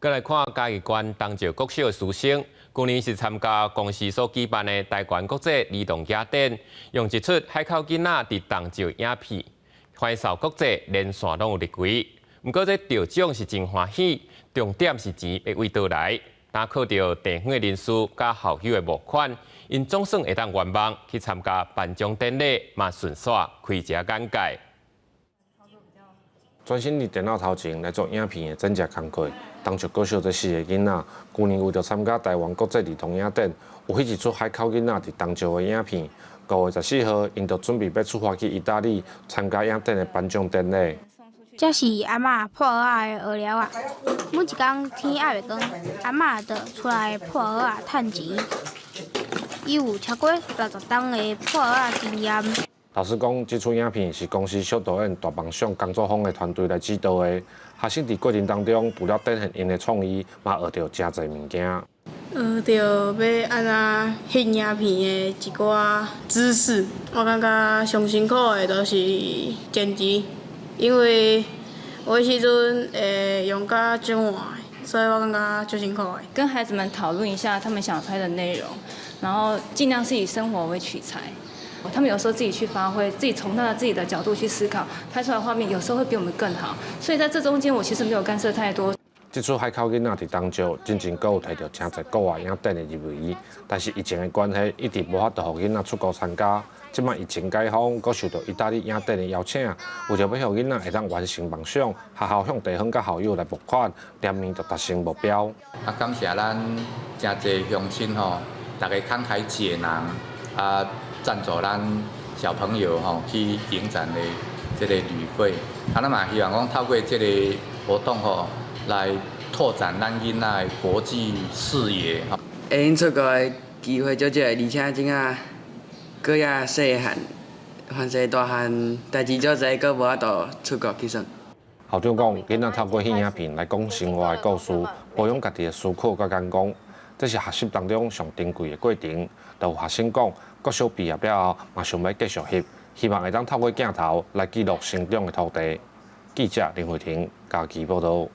再来看嘉义县东石国小的师生，去年是参加公司所举办的台湾国际儿童雅典，用一出海口囡仔伫东石影片，欢受国际连线拢有入围。不过这得奖是真欢喜，重点是钱要为倒来。当靠着地方的人士甲校友的募款，因总算会当圆梦去参加颁奖典礼，嘛顺续开一下眼界。专心伫电脑头前来做影片的真正工课。东石国小这4个囡仔，去年为着参加台湾国际儿童雅典，有翕一出海口囡仔伫东石的影片。5月14号，因就准备要出发去意大利参加雅典的颁奖典礼。这是阿嬷破蚵仔的学了啊！每一天天还袂光，阿嬷就出来破蚵仔趁钱。伊有超过60档的破蚵仔经验。老师讲，这出影片是公司小导演大梦想工作坊的团队来指导的。学生伫过程当中，除了展现因的创意，嘛学到真侪物件。学到要安怎翕影片的一寡知识。我感觉上辛苦的都是剪辑，因为我迄阵会用甲真晚，所以我感觉最辛苦的。跟孩子们讨论一下他们想拍的内容，然后尽量是以生活为取材。他们有时候自己去发挥，自己从他自己的角度去思考，拍出来的画面有时候会比我们更好。所以在这中间，我其实没有干涉太多。这出海口囡仔伫东石，真正阁有摕到真侪国外影展的入围，但是疫情的关系，一直无法度互囡仔出国参加。即摆疫情解封，阁受到意大利影展的邀请，为着要互囡仔会当完成梦想，学校向地方甲校友来募款，连年就达成目标。感谢咱真侪乡亲吼，大家慷慨解囊赞助咱小朋友去影展的这个旅费，咱嘛希望讲透过这个活动来拓展咱囡仔的国际视野会用出国的机会足侪，而且真啊，搁也细汉，凡是大汉代志足侪，搁无法度出国去算。校长讲，囡仔透过翕影片来讲生活的故事，培养家己的思考甲眼光，这是学习当中上珍贵的过程。就有学生讲，国小毕业了后，嘛想要继续翕，希望会当透过镜头来记录成长的土地。记者林慧婷，嘉义报道。